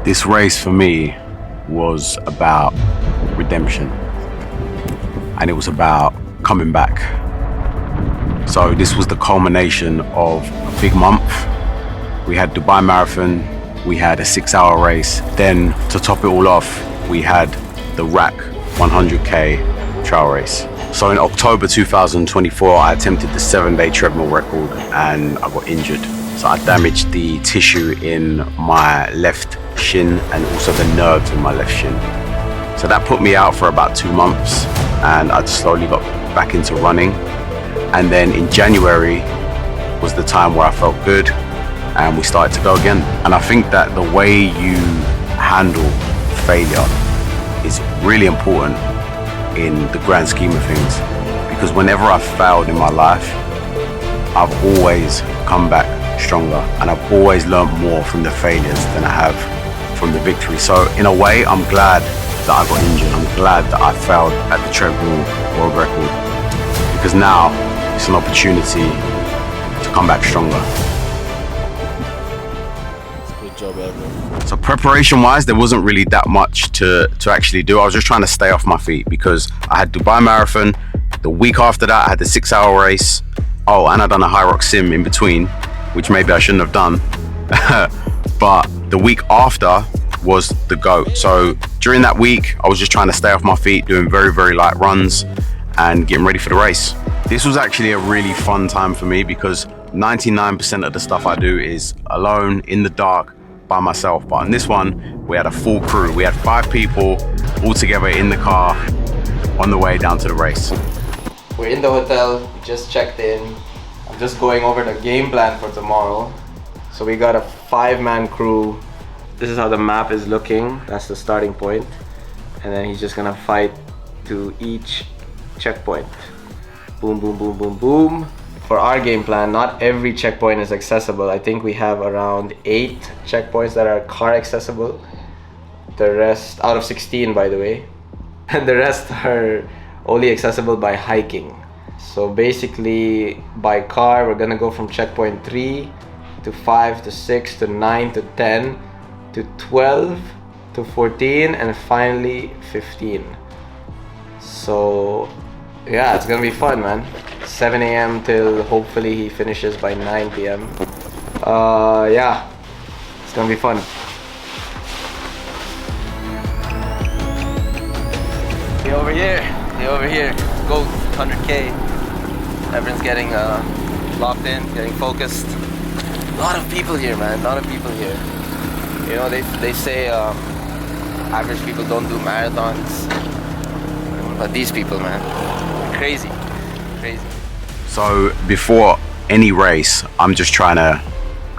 This race for me was about redemption, and it was about coming back. So this was the culmination of a big month. We had Dubai Marathon, we had a 6-hour race. Then to top it all off, we had the RAC 100K trail race. So in October 2024, I attempted the 7-day treadmill record and I got injured. So I damaged the tissue in my left shin and also the nerves in my left shin. So that put me out for about 2 months, and I slowly got back into running. And then in January was the time where I felt good and we started to go again. And I think that the way you handle failure is really important in the grand scheme of things, because whenever I've failed in my life, I've always come back stronger, and I've always learned more from the failures than I have from the victory. So in a way, I'm glad that I got injured. I'm glad that I failed at the treadmill world record, because now it's an opportunity to come back stronger. Good job, Evren. So preparation wise, there wasn't really that much to actually do. I was just trying to stay off my feet because I had Dubai Marathon. The week after that, I had the 6-hour race. Oh, and I done a high rock sim in between, which maybe I shouldn't have done. But the week after was the GOAT. So during that week, I was just trying to stay off my feet, doing very, very light runs and getting ready for the race. This was actually a really fun time for me because 99% of the stuff I do is alone, in the dark, by myself. But on this one, we had a full crew. We had 5 people all together in the car on the way down to the race. We're in the hotel, we just checked in. I'm just going over the game plan for tomorrow. So we got a 5-man crew. This is how the map is looking. That's the starting point. And then he's just gonna fight to each checkpoint. Boom, boom, boom, boom, boom. For our game plan, not every checkpoint is accessible. I think we have around 8 checkpoints that are car accessible. The rest, out of 16 by the way. And the rest are only accessible by hiking. So basically, by car, we're gonna go from checkpoint 3 to 5 to 6 to 9 to 10 to 12 to 14 and finally 15. So yeah, it's gonna be fun, man. 7 a.m. till hopefully he finishes by 9 p.m. Yeah, it's gonna be fun. Hey, over here, go 100K. Evren's getting locked in, getting focused. A lot of people here, man, a lot of people here. You know, they say average people don't do marathons, but these people, man, crazy. So before any race, I'm just trying to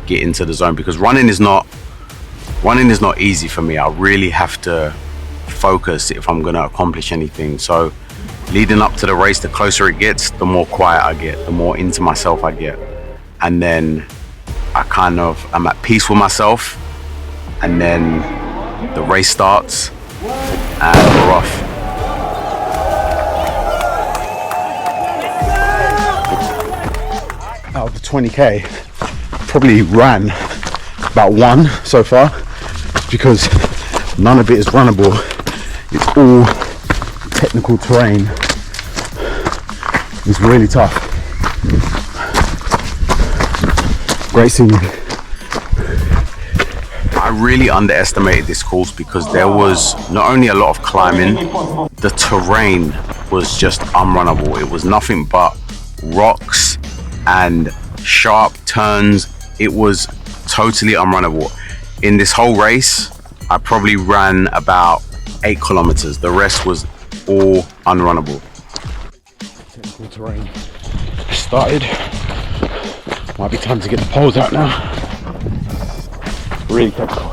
get into the zone, because running is not easy for me. I really have to focus if I'm going to accomplish anything. So leading up to the race, the closer it gets, the more quiet I get, the more into myself I get, and then I'm at peace with myself, and then the race starts and we're off. Out of the 20K, probably ran about 1 so far, because none of it is runnable. It's all technical terrain. It's really tough. Great scenery. I really underestimated this course because there was not only a lot of climbing, the terrain was just unrunnable. It was nothing but rocks and sharp turns. It was totally unrunnable. In this whole race, I probably ran about 8 kilometers. The rest was all unrunnable. Technical terrain started. Might be time to get the poles out now. Really technical.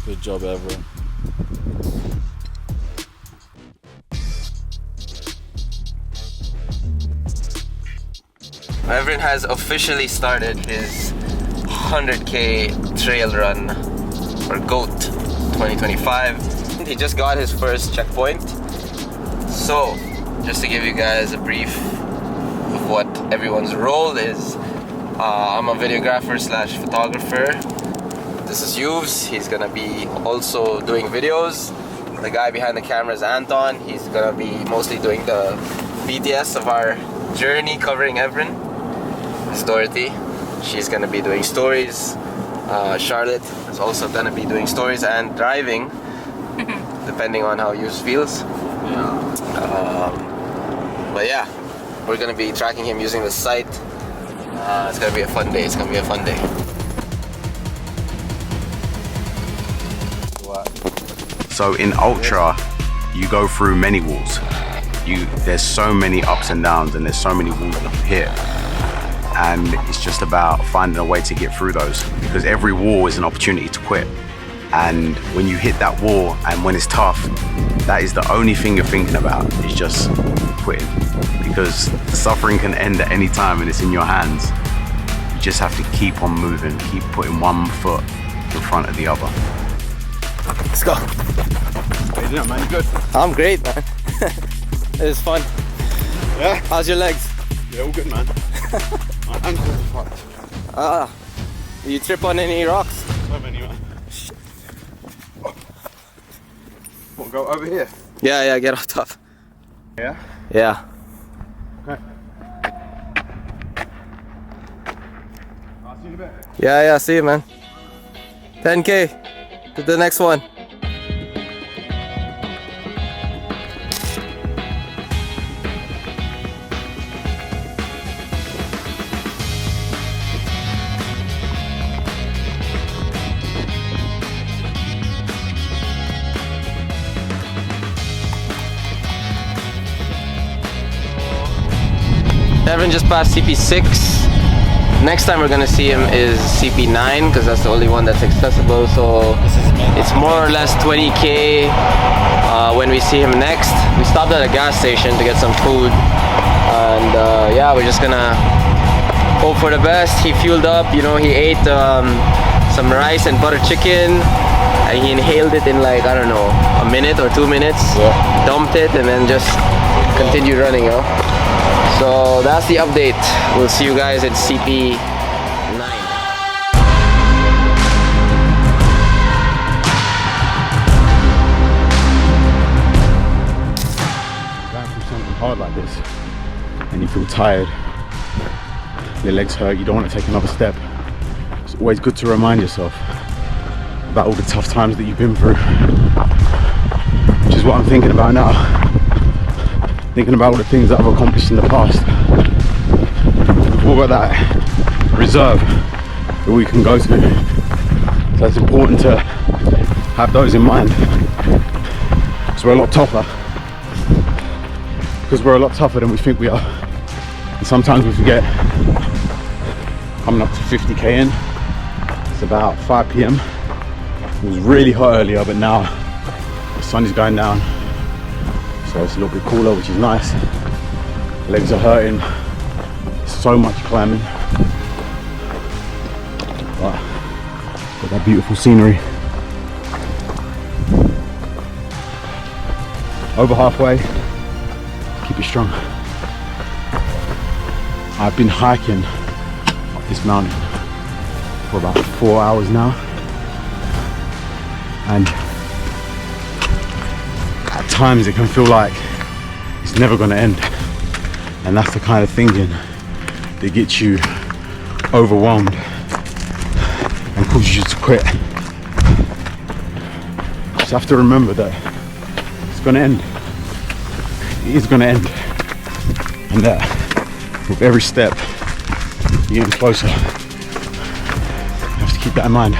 Good job, Evren. Evren has officially started his 100K trail run for GOAT 2025. He just got his first checkpoint. So, just to give you guys a brief of what everyone's role is. I'm a videographer / photographer. This is Yuves. He's gonna be also doing videos. The guy behind the camera is Anton. He's gonna be mostly doing the BTS of our journey covering Evren. It's Dorothy. She's gonna be doing stories. Charlotte is also gonna be doing stories and driving, depending on how Yuves feels. But yeah, we're gonna be tracking him using the site. It's gonna be a fun day. It's gonna be a fun day. So in ultra, you go through many walls. There's so many ups and downs, and there's so many walls that you hit, and it's just about finding a way to get through those, because every wall is an opportunity to quit. And when you hit that wall, and when it's tough, that is the only thing you're thinking about, is just quitting, because the suffering can end at any time and it's in your hands. You just have to keep on moving, keep putting one foot in front of the other. Let's go. How you doing, man? You good? I'm great, man. It was fun. Yeah? How's your legs? Yeah, all good, man. My ankles are fucked. You trip on any rocks? So many, man. What, go over here? Yeah, get off top. Yeah? Yeah. Okay. I'll see you in a bit. Yeah, see you, man. 10K to the next one. Evren just passed CP6. Next time we're gonna see him is CP9, because that's the only one that's accessible. So it's more or less 20K when we see him next. We stopped at a gas station to get some food, and yeah, we're just gonna hope for the best. He fueled up, you know, he ate some rice and butter chicken, and he inhaled it in like, I don't know, a minute or 2 minutes. Yeah. Dumped it and then just continued running, yo. So that's the update. We'll see you guys at CP9. Going through something hard like this, and you feel tired, your legs hurt, you don't want to take another step. It's always good to remind yourself about all the tough times that you've been through, which is what I'm thinking about now. Thinking about all the things that I've accomplished in the past. We've all got that reserve that we can go to. So it's important to have those in mind. Because we're a lot tougher. Because we're a lot tougher than we think we are. And sometimes we forget. Coming up to 50K in. It's about 5 PM. It was really hot earlier, but now the sun is going down. So it's a little bit cooler, which is nice. Legs are hurting. So much climbing. But got that beautiful scenery. Over halfway. Keep it strong. I've been hiking up this mountain for about 4 hours now. And at times it can feel like it's never going to end, and that's the kind of thinking that gets you overwhelmed and causes you to quit. Just have to remember that it's going to end. It is going to end, and that with every step you're getting closer. You have to keep that in mind.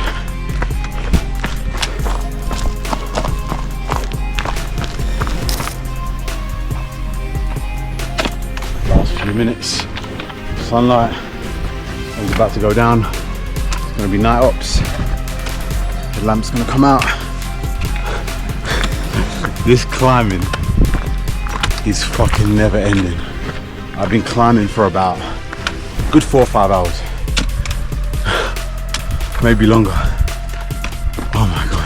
Few minutes, sunlight, sun's about to go down. It's going to be night ops. The lamp's going to come out. This climbing is fucking never ending. I've been climbing for about a good 4 or 5 hours, maybe longer. Oh my god.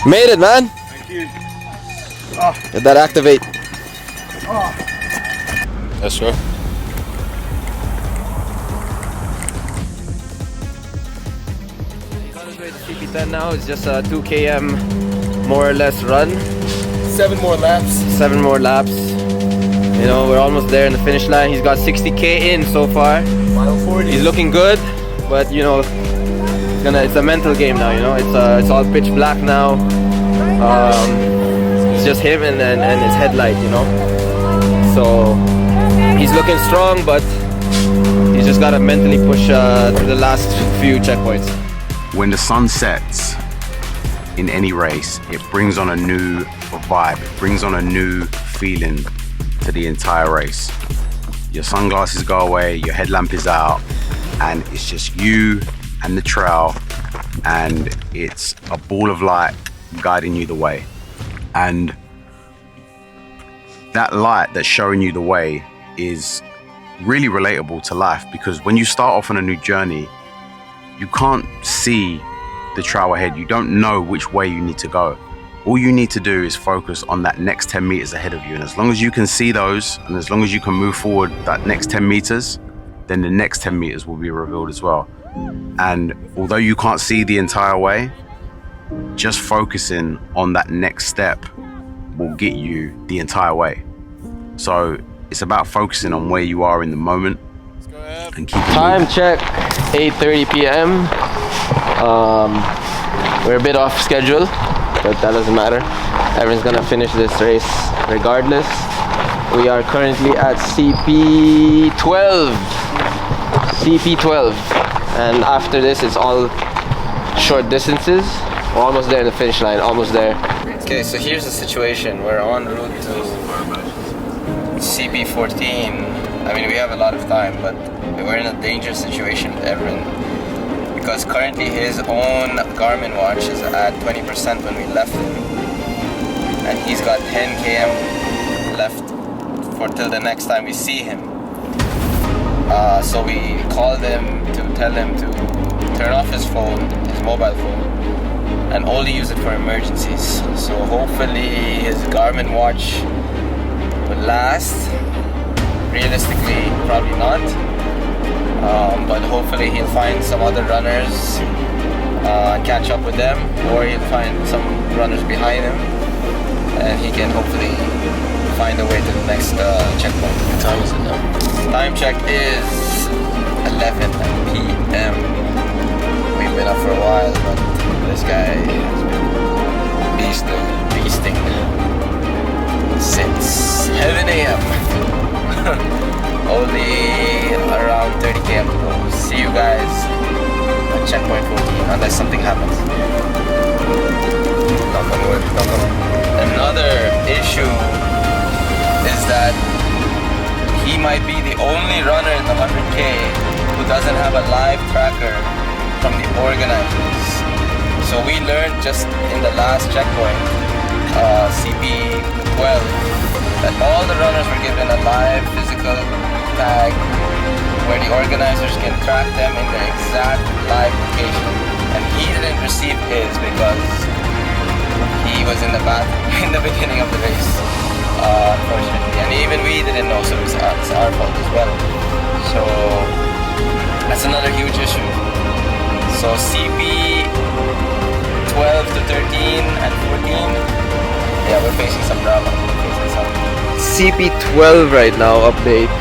Made it, man. Thank you. Did that activate? Yes, sir. He's on his way to CP10 now. It's just a 2 km more or less run. 7 more laps. 7 more laps. You know, we're almost there in the finish line. He's got 60k in so far. Mile 40. He's looking good, but you know, it's a mental game now. You know, it's all pitch black now. It's just him and his headlight. You know, so he's looking strong, but he's just got to mentally push through the last few checkpoints. When the sun sets in any race, it brings on a new vibe. It brings on a new feeling to the entire race. Your sunglasses go away, your headlamp is out, and it's just you and the trail, and it's a ball of light guiding you the way. And that light that's showing you the way is really relatable to life, because when you start off on a new journey, you can't see the trail ahead. You don't know which way you need to go. All you need to do is focus on that next 10 meters ahead of you. And as long as you can see those, and as long as you can move forward that next 10 meters, then the next 10 meters will be revealed as well. And although you can't see the entire way, just focusing on that next step will get you the entire way. So it's about focusing on where you are in the moment and keep Time check, 8:30 p.m. We're a bit off schedule, but that doesn't matter. Everyone's gonna finish this race regardless. We are currently at CP12. CP12. And after this, it's all short distances. We're almost there in the finish line, almost there. Okay, so here's the situation. We're en route to CP14. I mean, we have a lot of time, but we're in a dangerous situation with Evren, because currently his own Garmin watch is at 20% when we left him, and he's got 10 km left for till the next time we see him. So we called him to tell him to turn off his phone, his mobile phone, and only use it for emergencies. So hopefully his Garmin watch will last. Realistically, probably not. But hopefully he'll find some other runners and catch up with them, or he'll find some runners behind him, and he can hopefully find a way to the next checkpoint. What time is it now? Time check is 11 p.m. We've been up for a while, but this guy has been beasting since 7 a.m. Only around 30 km to go. See you guys at checkpoint 14, unless something happens. Knock on wood, knock on wood. Another issue is that he might be the only runner in the 100K who doesn't have a live tracker from the organizers. So we learned just in the last checkpoint, CP12, that all the runners were given a live physical tag where the organizers can track them in their exact live location. And he didn't receive his because he was in the bathroom in the beginning of the race, unfortunately. And even we didn't know, so it's our fault as well. So that's another huge issue. So CP 12 to 13 and 14, yeah, we're facing some drama. CP12 right now, update.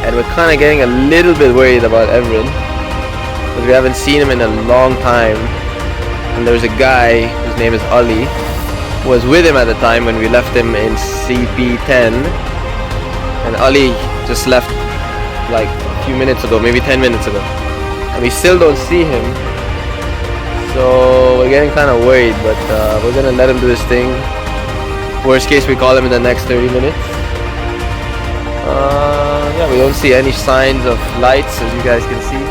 And we're kind of getting a little bit worried about Evren, because we haven't seen him in a long time. And there's a guy whose name is Ali, who was with him at the time when we left him in CP10. And Ali just left like a few minutes ago, maybe 10 minutes ago. And we still don't see him. So we're getting kind of worried, but we're gonna let him do his thing. Worst case, we call him in the next 30 minutes. Yeah, we don't see any signs of lights, as you guys can see.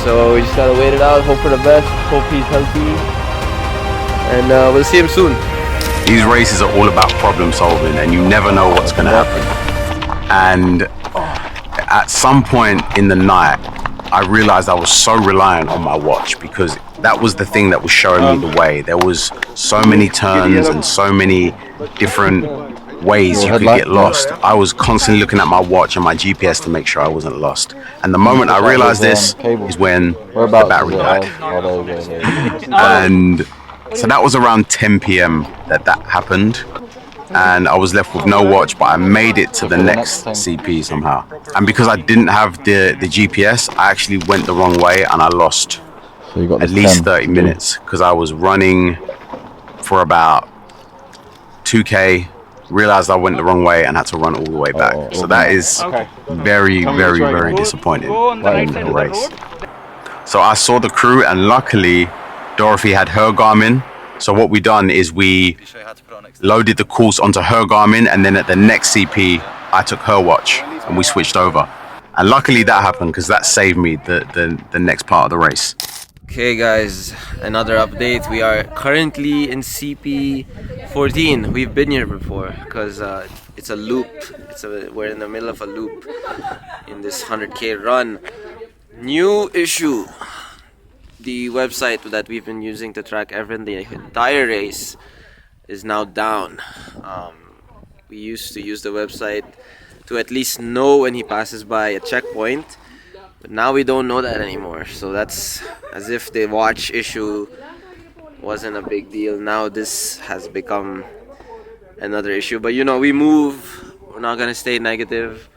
So we just gotta wait it out, hope for the best, hope he's healthy, and we'll see him soon. These races are all about problem solving, and you never know what's gonna happen. And at some point in the night, I realized I was so reliant on my watch, because that was the thing that was showing me the way. There was so many turns and so many different ways you could get lost. I was constantly looking at my watch and my GPS to make sure I wasn't lost. And the moment I realized this is when the battery died. And so that was around 10 p.m. that happened. And I was left with no watch, but I made it to the next CP somehow. And because I didn't have the GPS, I actually went the wrong way and I lost at least 30 minutes, because I was running for about 2K, realized I went the wrong way and had to run all the way back. So that is very, very, very disappointing in the race. So I saw the crew, and luckily Dorothy had her Garmin. So what we done is we loaded the course onto her Garmin, and then at the next CP I took her watch and we switched over. And luckily that happened, because that saved me the next part of the race. Okay guys, another update. We are currently in CP 14. We've been here before because it's a loop. We're in the middle of a loop in this 100k run. New issue. The website that we've been using to track Evren the entire race is now down. We used to use the website to at least know when he passes by a checkpoint, but now we don't know that anymore. So that's as if the watch issue wasn't a big deal. Now this has become another issue, but you know, we move. We're not gonna stay negative.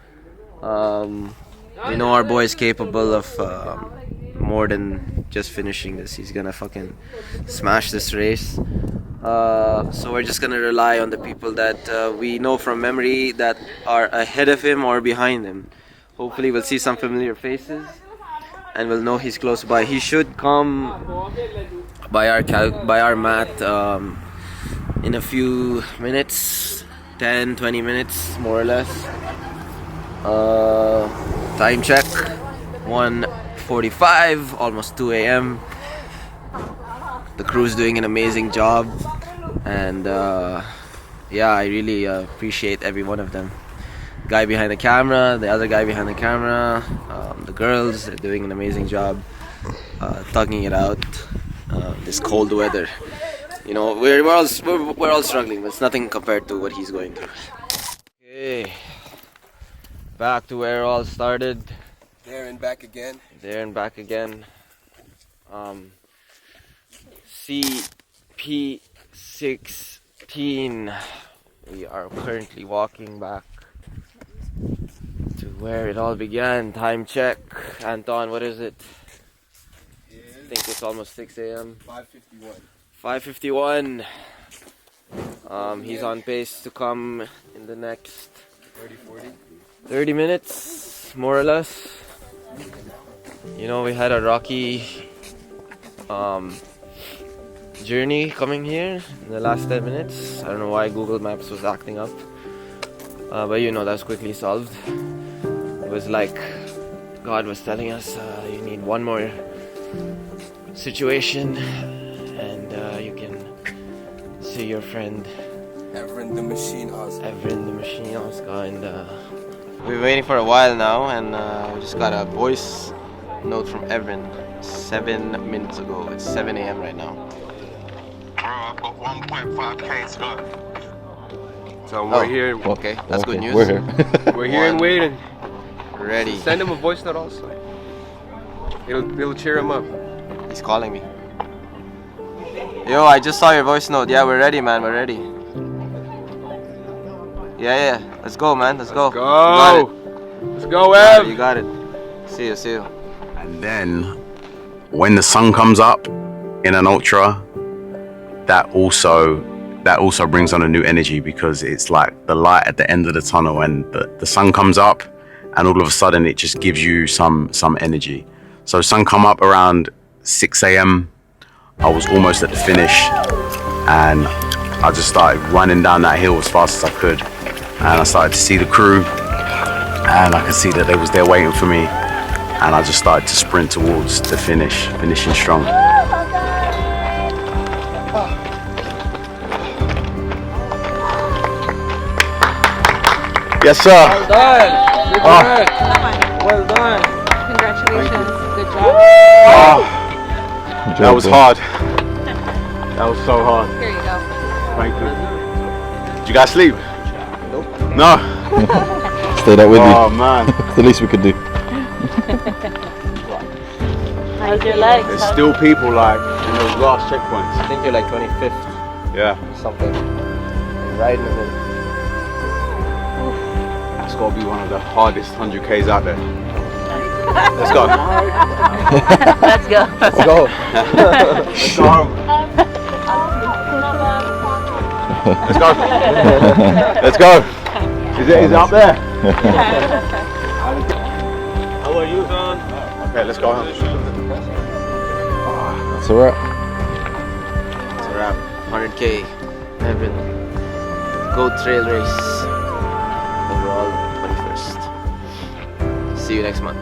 We know our boy is capable of more than just finishing this. He's gonna fucking smash this race. So we're just gonna rely on the people that we know from memory that are ahead of him or behind him. Hopefully we'll see some familiar faces and we'll know he's close by. He should come by our math in a few minutes, 10-20 minutes more or less. Time check 1:45, almost 2 a.m. The crew's doing an amazing job, and yeah, I really appreciate every one of them. Guy behind the camera, the other guy behind the camera, the girls, they're doing an amazing job thugging it out. This cold weather, you know, we're all struggling, but it's nothing compared to what he's going through. Okay, back to where it all started. There and back again. There and back again. CP16. We are currently walking back to where it all began. Time check. Anton, what is it? I think it's almost 6 a.m. 5:51. He's on pace to come in the next 30 minutes, more or less. You know, we had a rocky journey coming here in the last 10 minutes. I don't know why Google Maps was acting up, but you know, that's quickly solved. It was like God was telling us, you need one more situation and you can see your friend Evren the Machine Oscar. And we've been waiting for a while now, and we just got a voice note from Evren 7 minutes ago. It's 7 a.m. right now. Bro, I've got 1.5k to go. So we're here. Okay, that's good news. We're here. We're here and waiting. Ready. Send him a voice note also. It'll cheer him up. He's calling me. Yo, I just saw your voice note. Yeah, we're ready, man. We're ready. Yeah. Let's go, man. Let's go. Go. Let's go, Ev. You got it. See you. And then when the sun comes up in an ultra, that also brings on a new energy, because it's like the light at the end of the tunnel, and the sun comes up and all of a sudden it just gives you some energy. So sun come up around 6 a.m. I was almost at the finish, and I just started running down that hill as fast as I could, and I started to see the crew, and I could see that they was there waiting for me, and I just started to sprint towards the finishing strong. Yes, sir. Well done. Oh. Well done. Congratulations. That was hard. That was so hard. Here you go. Thank you. Did you guys sleep? Nope. No. Stayed up with Oh you. man. It's the least we could do. How's your legs? There's still people like in those last checkpoints. I think you're like 25th Yeah. or something. Right in the middle. That's got to be one of the hardest 100Ks out there. Let's go. Let's go. Let's go. Let's go home. Let's go. Let's go. Is it up there? How are you, son? Okay, let's go home. That's alright. It's a wrap. 100K. Evren. Go trail race. Overall, 21st. See you next month.